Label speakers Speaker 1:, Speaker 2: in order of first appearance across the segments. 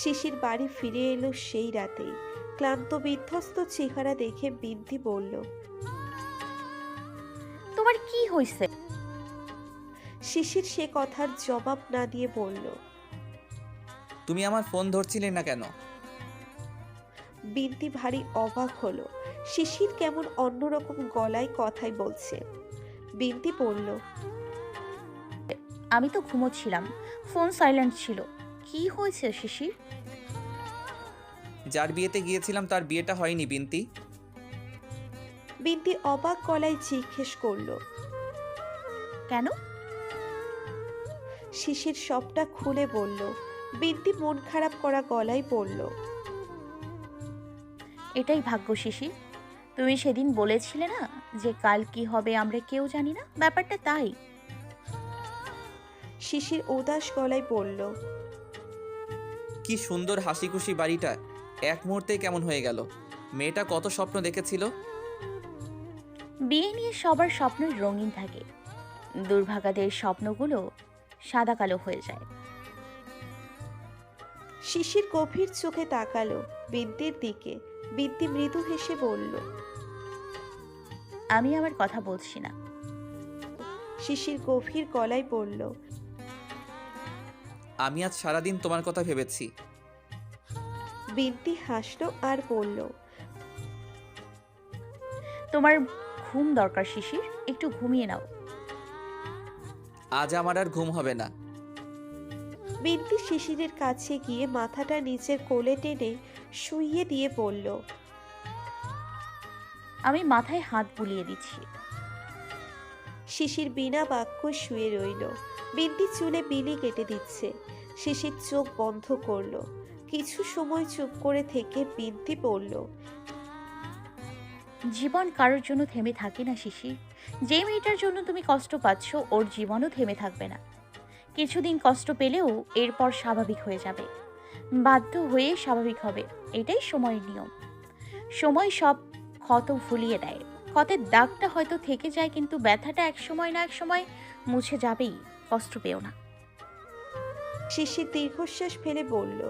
Speaker 1: শিশির বাড়ি ফিরে এলো সেই রাতেই। ক্লান্ত বিধ্বস্ত চেহারা দেখে বিন্তি বলল।
Speaker 2: তোমার কি হয়েছে?
Speaker 1: শিশির সে কথার জবাব না দিয়ে বলল।
Speaker 3: তুমি আমার ফোন ধরছিলে না কেন?
Speaker 1: বিন্তি ভারী অবাক হলো। শিশির কেমন অন্যরকম গলায় কথাই বলছে। বিন্তি বলল।
Speaker 2: আমি তো ঘুমোচ্ছিলাম, ফোন সাইলেন্ট ছিল। কি হয়েছে শিশির?
Speaker 3: যার বিয়েতে গিয়েছিলাম তার বিয়েটা হয়নি বিন্তি।
Speaker 1: বিন্তি অবাক গলায় জিজ্ঞেস করল।
Speaker 2: কেন?
Speaker 1: শিশির সবটা খুলে বলল। বিন্তি মন খারাপ করা গলায় বলল।
Speaker 2: এটাই ভাগ্য শিশির। তুমি সেদিন বলেছিলে না যে কাল কি হবে আমরা কেউ জানি না, ব্যাপারটা তাই।
Speaker 1: শিশির উদাস গলায় বলল।
Speaker 3: কি সুন্দর হাসি খুশি বাড়িটা এক মুহূর্তেই কেমন হয়ে গেল। মেয়েটা কত স্বপ্ন দেখেছিল।
Speaker 2: বিয়ে নিয়ে সবার স্বপ্নই রঙিন থাকে, দুর্ভাগাদের স্বপ্নগুলো সাদা কালো হয়ে যায়।
Speaker 1: শিশির গভীর চোখে তাকালো বিন্তির দিকে। বিন্তি মৃদু হেসে বলল।
Speaker 2: আমি আমার কথা বলছি না।
Speaker 1: শিশির গভীর গলায় বলল।
Speaker 3: আমি আজ সারাদিন তোমার কথা ভেবেছি।
Speaker 1: বিন্তি হাসলো আর বলল।
Speaker 2: তোমার ঘুম দরকার শিশির, একটু ঘুমিয়ে নাও।
Speaker 3: আজ আমার আর ঘুম হবে না।
Speaker 1: বিন্তি শিশিরের কাছে গিয়ে মাথাটা নিচের কোলে টেনে শুইয়ে দিয়ে বলল।
Speaker 2: আমি মাথায় হাত বুলিয়ে দিচ্ছি।
Speaker 1: শিশির বিনা বাক্য শুয়ে রইল। বিন্তি চুলে বিলি কেটে দিচ্ছে। শিশির চোখ বন্ধ করলো। কিছু সময় চুপ করে থেকে বিন্তি বলল।
Speaker 2: জীবন কারোর জন্য থেমে থাকে না শিশির। যে মেয়েটার জন্য তুমি কষ্ট পাচ্ছ ওর জীবনও থেমে থাকবে না। কিছুদিন কষ্ট পেলেও এরপর স্বাভাবিক হয়ে যাবে, বাধ্য হয়ে স্বাভাবিক হবে। এটাই সময়ের নিয়ম। সময় সব ক্ষত ভুলিয়ে দেয়। ক্ষতের দাগটা হয়তো থেকে যায়, কিন্তু ব্যথাটা এক সময় না এক সময় মুছে যাবেই। কষ্ট পেও না।
Speaker 1: শিশির দীর্ঘশ্বাস ফেলে বলল।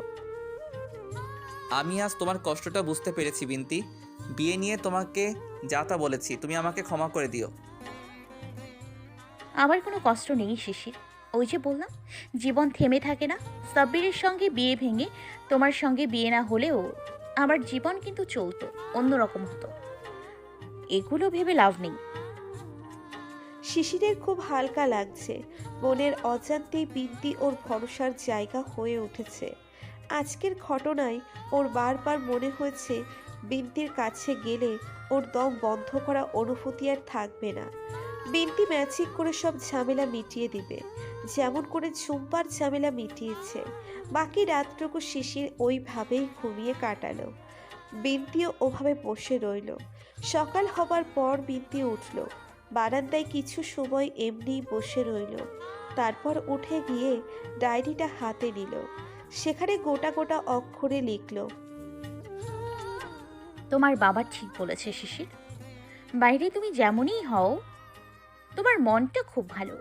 Speaker 3: আমি আজ তোমার কষ্টটা বুঝতে পেরেছি বিন্তি। বিয়ে নিয়ে তোমাকে যা তা বলেছি, তুমি আমাকে ক্ষমা করে দিও।
Speaker 2: আমার কোনো কষ্ট নেই শিশির। ওই যে বললাম, জীবন থেমে থাকে না। সাব্বিরের সঙ্গে বিয়ে ভেঙে তোমার সঙ্গে বিয়ে না হলেও আমার জীবন কিন্তু চলতো, অন্যরকম হতো। এগুলো ভেবে লাভ নেই।
Speaker 1: শিশিরের খুব হালকা লাগছে। মনের অজান্তেই বিন্তি ওর ভরসার জায়গা হয়ে উঠেছে। আজকের ঘটনায় ওর বারবার মনে হয়েছে বিন্তির কাছে গেলে ওর দম বন্ধ করা অনুভূতি আর থাকবে না। বিন্তি ম্যাজিক করে সব ঝামেলা মিটিয়ে দিবে, যেমন করে ঝুম্পার ঝামেলা মিটিয়েছে। বাকি রাতটুকু শিশির ওইভাবেই ঘুমিয়ে কাটালো। বিন্তিও ওভাবে বসে রইল। সকাল হবার পর বিন্তি উঠল। বারান্দায় কিছু সময় এমনিই বসে রইল। তারপর উঠে গিয়ে ডায়েরিটা হাতে নিল। সেখানে গোটা গোটা অক্ষরে লিখল।
Speaker 2: তোমার বাবা ঠিক বলেছে শিশির। বাইরে তুমি যেমনই হও, তোমার মনটা খুব ভালো।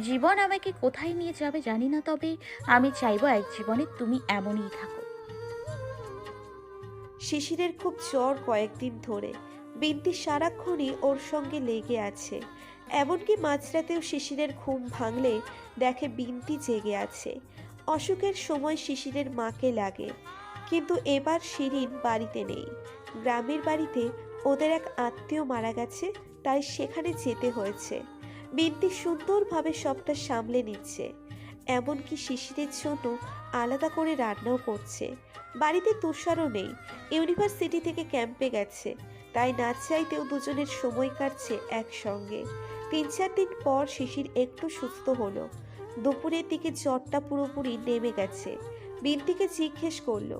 Speaker 2: জীবন আমাকে কোথায় নিয়ে যাবে জানি না, তবে আমি চাইবো এক জীবনে তুমি এমনই থাকো।
Speaker 1: শিশিরের খুব জ্বর কয়েকদিন ধরে। বিন্তি সারাক্ষণই ওর সঙ্গে লেগে আছে। এমনকি মাঝরাতেও শিশিরের ঘুম ভাঙলে দেখে বিন্তি জেগে আছে। অসুখের সময় শিশিরের মাকে লাগে, কিন্তু এবার শিরিন বাড়িতে নেই। গ্রামের বাড়িতে ওদের এক আত্মীয় মারা গেছে, তাই সেখানে যেতে হয়েছে। বিন্তি সুন্দরভাবে সবটা সামলে নিচ্ছে, এমনকি শিশিরের জন্য আলাদা করে রান্নাও করছে। বাড়িতে তুষারও নেই, ইউনিভার্সিটি থেকে ক্যাম্পে গেছে, তাই না চাইতেও দুজনের সময় কাটছে একসঙ্গে। 3-4 দিন পর শিশির একটু সুস্থ হলো। দুপুরের দিকে জ্বরটা পুরোপুরি নেমে গেছে। বিন্তিকে জিজ্ঞেস করলো।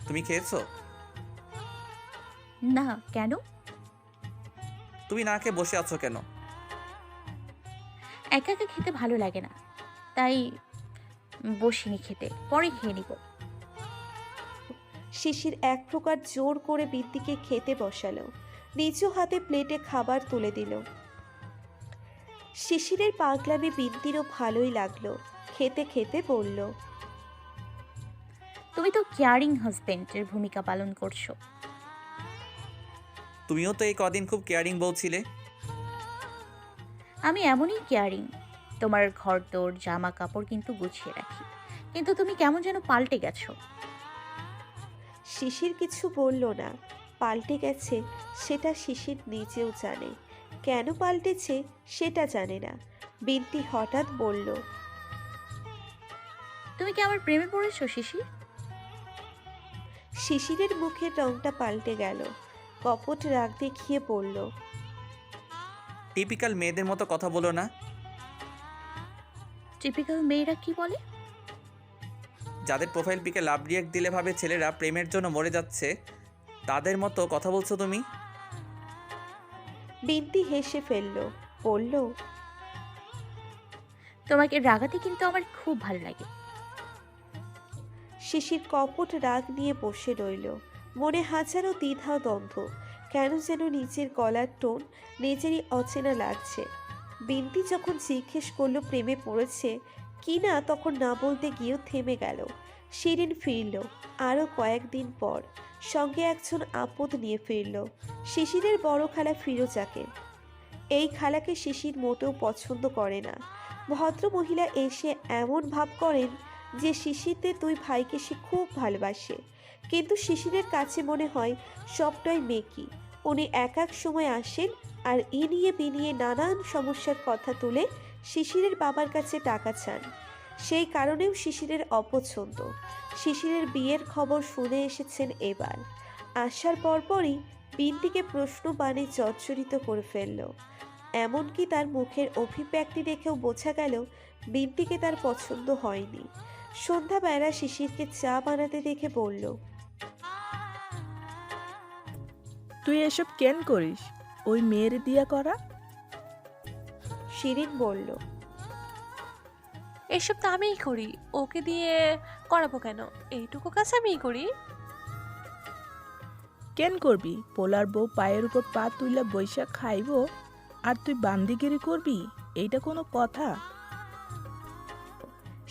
Speaker 3: তুমি খেয়েছো?
Speaker 2: না, কেন?
Speaker 3: তুমি না খেয়ে বসে আছো কেন?
Speaker 2: একা একা খেতে ভালো লাগে না, তাই বসিনি খেতে, পরে খেয়ে নিব।
Speaker 1: শিশির এক প্রকার জোর করে বিন্তিকে খেতে বসালো। নিজ হাতে প্লেটে খাবার তুলে দিল। শিশিরের পাগলামি বিন্তিরও ভালোই লাগলো। খেতে খেতে বলল,
Speaker 2: তুমি তো কেয়ারিং হাজবেন্ডের ভূমিকা পালন করছো।
Speaker 3: তুমিও তো এই কদিন খুব কেয়ারিং বউ ছিলে।
Speaker 2: আমি এমনই কেয়ারিং। তোমার ঘরদোর জামা কাপড় কিন্তু গুছিয়ে রাখি, কিন্তু তুমি কেমন যেন পাল্টে গেছো।
Speaker 1: শিশির কিছু বলল না। পাল্টে গেছে সেটা শিশির নিজেও জানে, কেন পাল্টেছে সেটা জানে না। বিন্তি হঠাৎ বলল,
Speaker 2: তুমি কি আমার প্রেমে পড়েছো শিশির?
Speaker 1: শিশিরের মুখের রংটা পাল্টে গেল। কপট রাগ দেখিয়ে বলল,
Speaker 3: টিপিক্যাল মেয়েদের মতো কথা বলো না।
Speaker 2: টিপিক্যাল মেয়েরা কি বলে?
Speaker 3: যাদের প্রোফাইল পিকে লাভ রিয়েক্ট দিলে ভাবে ছেলেরা প্রেমের জন্য মরে যাচ্ছে, তাদের মতো কথা বলছো তুমি।
Speaker 1: বিন্তি হেসে ফেলল, বলল,
Speaker 2: তোমাকে রাগাতে কিন্তু আমার খুব ভালো লাগে।
Speaker 1: শিশির কপট রাগ নিয়ে বসে রইল। মনে হাজারো দ্বিধা দ্বন্দ্ব। কেন যেন নিজের গলার টোন নিজেরই অচেনা লাগছে। বিন্তি যখন জিজ্ঞেস করলো প্রেমে পড়েছে কি না, তখন না বলতে গিয়েও থেমে গেল। শিরিন ফিরল আরও কয়েকদিন পর। সঙ্গে একজন আপদ নিয়ে ফিরল, শিশিরের বড় খালা ফিরোজাকে। এই খালাকে শিশির মোটেও পছন্দ করে না। ভদ্র মহিলা এসে এমন ভাব করেন যে শিশিরদের দুই ভাইকে সে খুব ভালোবাসে, কিন্তু শিশিরের কাছে মনে হয় সবটাই মেকি। উনি এক এক সময় আসেন আর এ নিয়ে বিনিয়ে নানান সমস্যার কথা তুলে শিশিরের বাবার কাছে টাকা চান। সেই কারণেও শিশিরের অপছন্দ। শিশিরের বিয়ের খবর শুনে এসেছেন এবার। আসার পরপরই বিন্তিকে প্রশ্ন বাণে জর্জরিত করে ফেলল। এমনকি তার মুখের অভিব্যক্তি দেখেও বোঝা গেল বিন্তিকে তার পছন্দ হয়নি। সন্ধ্যাবেলা শিশিরকে চা বানাতে দেখে বলল,
Speaker 4: তুই এসব কেন করিস? ওই মেয়ের দিয়া করা।
Speaker 1: শিরিন বলল,
Speaker 5: এসব তো আমিই করি, ওকে দিয়ে করাবো কেন? এইটুকু কাজ আমিই করি।
Speaker 4: কেন করবি? পোলার বউ পায়ের উপর পা তুইলা বৈশাখ খাইব আর তুই বান্দিগিরি করবি? এইটা কোনো কথা?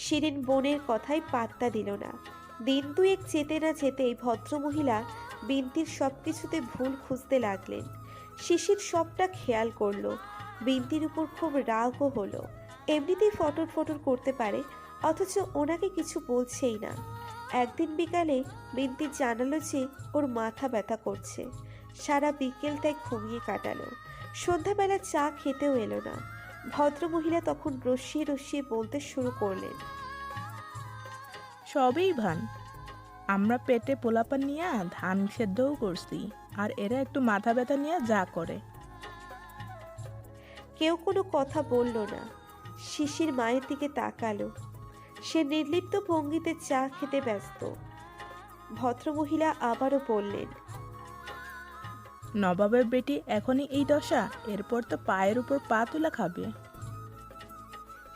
Speaker 1: শিরিন বোনের কথায় পাত্তা দিল না। দিন দুয়েক যেতে না যেতেই ভদ্রমহিলা বিন্তির সবকিছুতে ভুল খুঁজতে লাগলেন। শিশির সবটা খেয়াল করলো। বিন্তির উপর খুব রাগও হলো। এমনিতেই ফটর ফটর করতে পারে, অথচ ওনাকে কিছু বলছেই না। একদিন বিকালে বিন্তি জানালো যে ওর মাথা ব্যথা করছে। সারা বিকেলটাই ঘুমিয়ে কাটালো। সন্ধ্যাবেলা চা খেতেও এলো না। ভদ্রমহিলা তখন রসিয়ে রসিয়ে বলতে শুরু করলেন,
Speaker 4: সবই ভান। আমরা পেটে পোলাপান নিয়ে ধান সেদ্ধও করছি, আর এরা একটু মাথা ব্যথা নিয়ে যা করে।
Speaker 1: কেউ কোনো কথা বলল না। শিশির মায়ের দিকে তাকালো। সে নির্লিপ্ত ভঙ্গিতে চা খেতে ব্যস্ত। ভদ্রমহিলা আবারও বললেন,
Speaker 4: নবাবের বেটি এখনই এই দশা, এরপর তো পায়ের উপর পা তুলা খাবে।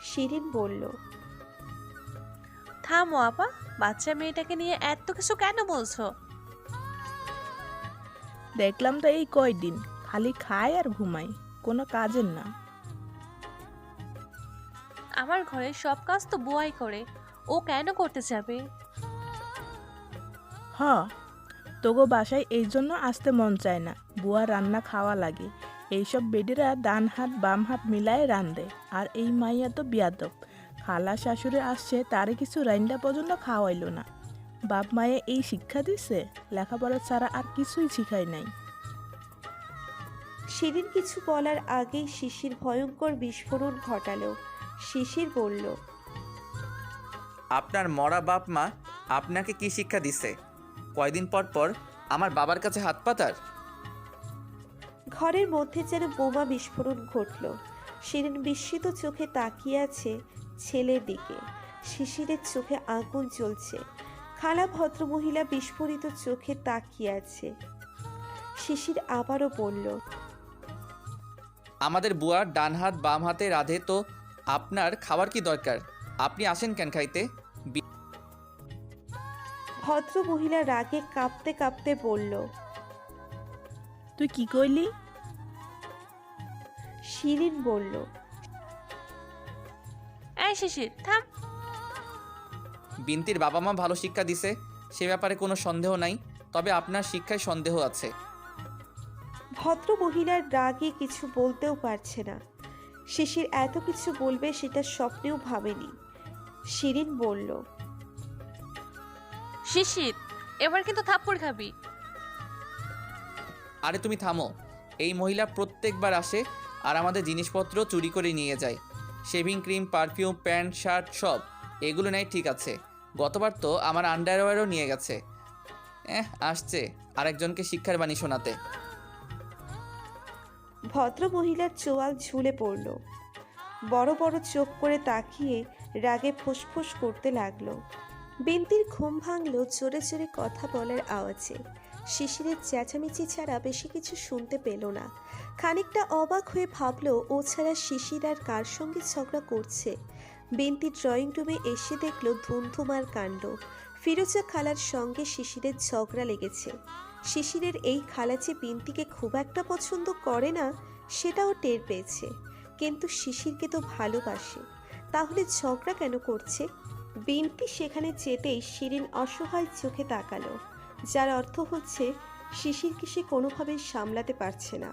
Speaker 1: শিরিন বলল,
Speaker 5: থামো আপা, বাচ্চা মেয়েটাকে নিয়ে এত কিছু কেন বলছো?
Speaker 4: দেখলাম তো এই কয়দিন খালি খায় আর ঘুমায়, কোনো কাজের না।
Speaker 5: আমার ঘরে সব কাজ তো বুয়াই করে, ও কেন করতে যাবে?
Speaker 4: হ, তোগো বাসায় এই জন্য আসতে মন চায় না। বুয়া রান্না খাওয়া লাগে। এইসব বেডিরা ডান হাত বাম হাত মিলায় রান্ধে, আর এই মাইয়া তো বিয়াদব। খালা শাশুড়ি আসছে, তারে কিছু রান্না পর্যন্ত খাওয়াইলো না। বাপ মায়ে এই শিক্ষা দিছে, লেখাপড়া ছাড়া আর কিছুই শিখায় নাই।
Speaker 1: শিরিন কিছু বলার আগেই শিশির ভয়ঙ্কর বিস্ফোরণ ঘটালো। শিশির বলল,
Speaker 3: আপনার মরা বাপ মা আপনাকে কি শিক্ষা দিছে? কয়দিন পর পর আমার বাবার কাছে হাত পাতার?
Speaker 1: ঘরের মধ্যে যেন বোমা বিস্ফোরণ ঘটল। শিরিন বিস্মিত চোখে তাকিয়ে আছে ছেলের দিকে। শিশিরের চোখে আগুন জ্বলছে। খালা ভদ্রমহিলা বিস্ফোরিত চোখে তাকিয়ে আছে। শিশির আবারও বলল,
Speaker 3: আমাদের বুয়ার ডান হাত বাম হাতে রাধে, তো আপনার খাবার কি দরকার? আপনি আসেন কেন খাইতে?
Speaker 1: ভদ্রমহিলা রাগে কাঁপতে কাঁপতে বলল।
Speaker 4: তুই কি কইলি?
Speaker 1: শিরিন বলল,
Speaker 5: এই শিশির থাম।
Speaker 3: বিন্তির বাবা মা ভালো শিক্ষা দিছে, সে ব্যাপারে কোনো সন্দেহ নাই, তবে আপনার শিক্ষায় সন্দেহ আছে।
Speaker 1: ভদ্র মহিলার রাগে কিছু বলতেও পারছে না। শিশির এত কিছু বলবে সেটা স্বপ্নেও ভাবেনি। শিরিন বলল,
Speaker 5: শিশির এবার কিন্তু থাপ্পড় খাবি।
Speaker 3: আরে তুমি থামো। এই মহিলা প্রত্যেকবার আসে আর আমাদের জিনিসপত্র চুরি করে নিয়ে যায়। Shaving cream, perfume, pant, shirt সব এগুলো নেই, ঠিক আছে। গতবার তো আমার আন্ডারওয়্যারও নিয়ে গেছে। আসছে আরেকজনকে শিক্ষার বাণী শোনাতে।
Speaker 1: ভদ্র মহিলার চোয়াল ঝুলে পড়ল। বড় বড় চোখ করে তাকিয়ে রাগে ফুসফুস করতে লাগলো। বিন্তির ঘুম ভাঙল জোরে জোরে কথা বলার আওয়াজে। শিশিরের চেঁচামেচি ছাড়া বেশি কিছু শুনতে পেল না। খানিকটা অবাক হয়ে ভাবল ও ছাড়া শিশির আর কার সঙ্গে ঝগড়া করছে। বিন্তি ড্রয়িং রুমে এসে দেখল ধুমধুমার কাণ্ড। ফিরোজা খালার সঙ্গে শিশিরের ঝগড়া লেগেছে। শিশিরের এই খালা যে বিন্তিকে খুব একটা পছন্দ করে না সেটাও টের পেয়েছে, কিন্তু শিশিরকে তো ভালোবাসে, তাহলে ঝগড়া কেন করছে? বিন্তি সেখানে যেতেই শিরিন অসহায় চোখে তাকালো, যার অর্থ হচ্ছে শিশিরকে সে কোনোভাবেই সামলাতে পারছে না।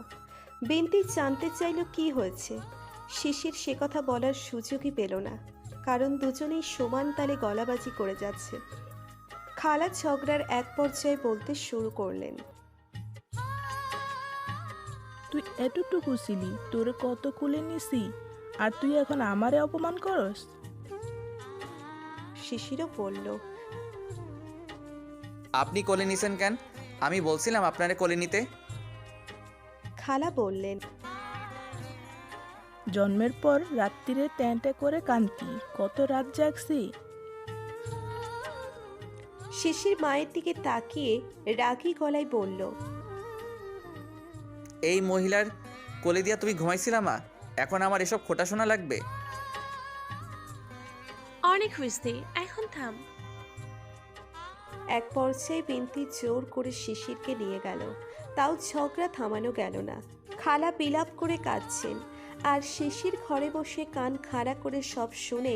Speaker 1: বিন্তি জানতে চাইল কি হয়েছে। শিশির সে কথা বলার সুযোগই পেল না, কারণ দুজনেই সমান তালে গলাবাজি করে যাচ্ছে। খালা ঝগড়ার এক পর্যায়ে বলতে শুরু করলেন,
Speaker 4: তুই এতটুকু ছিলি, তোরে কত কুলে নিছি, আর তুই এখন আমারে অপমান করস?
Speaker 1: শিশিরও বলল,
Speaker 3: আপনি কোলে নিছেন কেন? আমি বলছিলাম আপনারে কোলে নিতে।
Speaker 1: খালা বললেন,
Speaker 4: জন্মের পর রাত্রিরে ট্যাঁটে করে কান্তি, কত রাত জাগছি।
Speaker 1: শিশির মায়ের দিকে তাকিয়ে রাগী গলায় বলল,
Speaker 3: এই মহিলার কোলে দিয়া তুমি ঘুমাইছিলা মা? এখন আমার এসব খোটা শোনা লাগবে?
Speaker 5: অনেক হয়েছে, এখন থাম।
Speaker 1: এক পর্যায়ে বিন্তি জোর করে শিশিরকে নিয়ে গেল, তাও ঝগড়া থামানো গেল না। খালা বিলাপ করে কাঁদছেন, আর শিশির ঘরে বসে কান খাড়া করে সব শুনে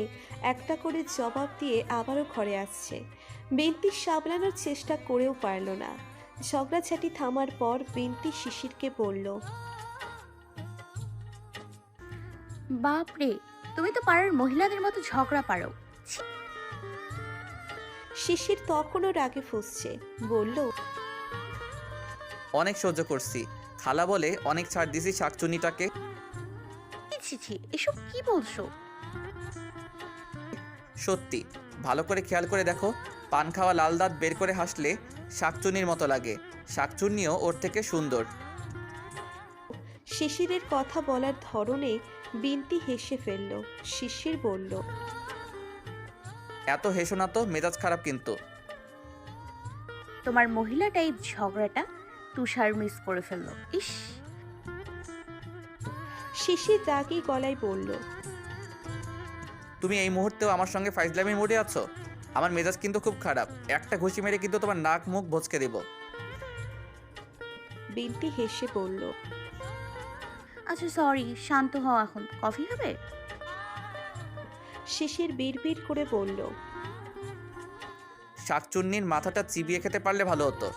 Speaker 1: একটা করে জবাব দিয়ে আবারও ঘরে আসছে। বিন্তি সামলানোর চেষ্টা করেও পারল না। ঝগড়াঝাটি থামার পর বিন্তি শিশিরকে বলল,
Speaker 2: বাপরে, তুমি তো পাড়ার মহিলাদের মতো ঝগড়া পারো। ছি।
Speaker 1: শিশির তখনও রাগে ফুঁসছে, বলল,
Speaker 3: অনেক সহ্য করছি। খালা বলে অনেক ছাড় দিছি শাকচুনিটাকে।
Speaker 2: ছি ছি, এসব কি বলছো?
Speaker 3: সত্যি, ভালো করে খেয়াল করে দেখো, পান খাওয়া লাল দাঁত বের করে হাসলে শাকচুনির মতো লাগে। শাকচুন্নিও ওর থেকে সুন্দর।
Speaker 1: শিশিরের কথা বলার ধরনে বিন্তি হেসে ফেলল। শিশির বলল,
Speaker 3: এত হেসো না তো, মেজাজ খারাপ কিন্তু।
Speaker 2: তোমার মহিলা টাইপ ঝগড়াটা তুষার মিস করে ফেললো। ইস।
Speaker 1: শিশির রাগী গলায় বলল,
Speaker 3: তুমি এই মুহূর্তেও আমার সঙ্গে ফাইজলামির মোডে আছো? আমার মেজাজ কিন্তু খুব খারাপ। একটা ঘুষি মেরে কিন্তু তোমার নাক মুখ ভচকে দেব।
Speaker 1: বিন্তি হেসে বলল,
Speaker 2: আচ্ছা সরি, শান্ত হও এখন। কফি খাবে?
Speaker 1: শিশির বিড়বিড় করে বলল,
Speaker 3: শাকচুন্নির মাথাটা চিবিয়ে খেতে পারলে ভালো হতো।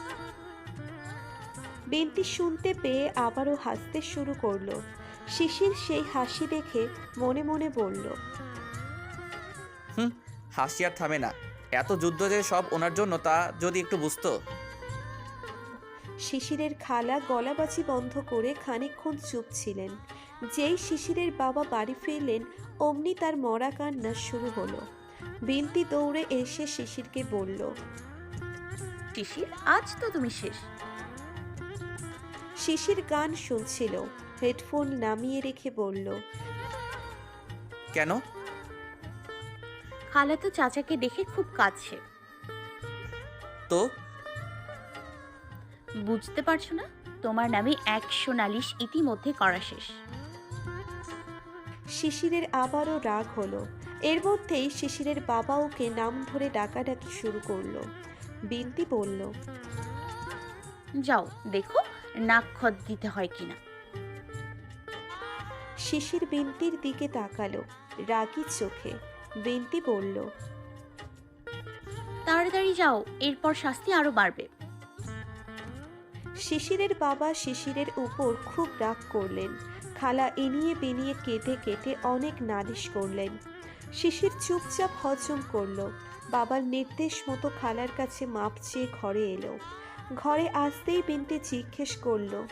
Speaker 1: বিন্তি শুনতে পেয়ে আবারও হাসতে শুরু করলো। শিশির সেই হাসি দেখে মনে মনে বলল,
Speaker 3: হাসি আর থামে না। এত যুদ্ধ যে সব ওনার জন্য, তা যদি একটু বুঝতো।
Speaker 1: শিশিরের খালা গলাবাজি বন্ধ করে খানিকক্ষণ চুপ ছিলেন। যেই শিশিরের বাবা বাড়ি ফিরলেন অমনি তার মরা কান্না শুরু হলো। বিন্তি দৌড়ে এসে শিশিরকে বলল,
Speaker 2: শিশির, আজ তো তুমি শেষ।
Speaker 1: শিশির গান শুনছিল, হেডফোন নামিয়ে রেখে বলল,
Speaker 3: কেন?
Speaker 2: খালা তো চাচাকে দেখে খুব কাঁদছে।
Speaker 3: তো
Speaker 2: বুঝতে পারছো না? তোমার নামে 100 নালিশ ইতিমধ্যে করা শেষ।
Speaker 1: শিশিরের আবারও রাগ হলো। এর মধ্যেই শিশিরের বাবা ওকে নাম ধরে ডাকাডাকি শুরু করলো। বিন্তি বলল,
Speaker 2: যাও দেখো নাক খত দিতে হয় কিনা।
Speaker 1: শিশির বিন্তির দিকে তাকালো রাগী চোখে। বিন্তি বলল,
Speaker 2: তাড়াতাড়ি যাও, এরপর শাস্তি আরো বাড়বে।
Speaker 1: শিশিরের বাবা শিশিরের উপর খুব রাগ করলেন। খালা এনিয়ে বেনিয়ে কেটে কেটে অনেক নালিশ করলেন। শিশির চুপচাপ হজম করলো। বাবার নির্দেশ মতো খালার কাছে মাপ চেয়ে ঘরে এলো। ঘরে আসতেই বিনতে জিজ্ঞেস করলো,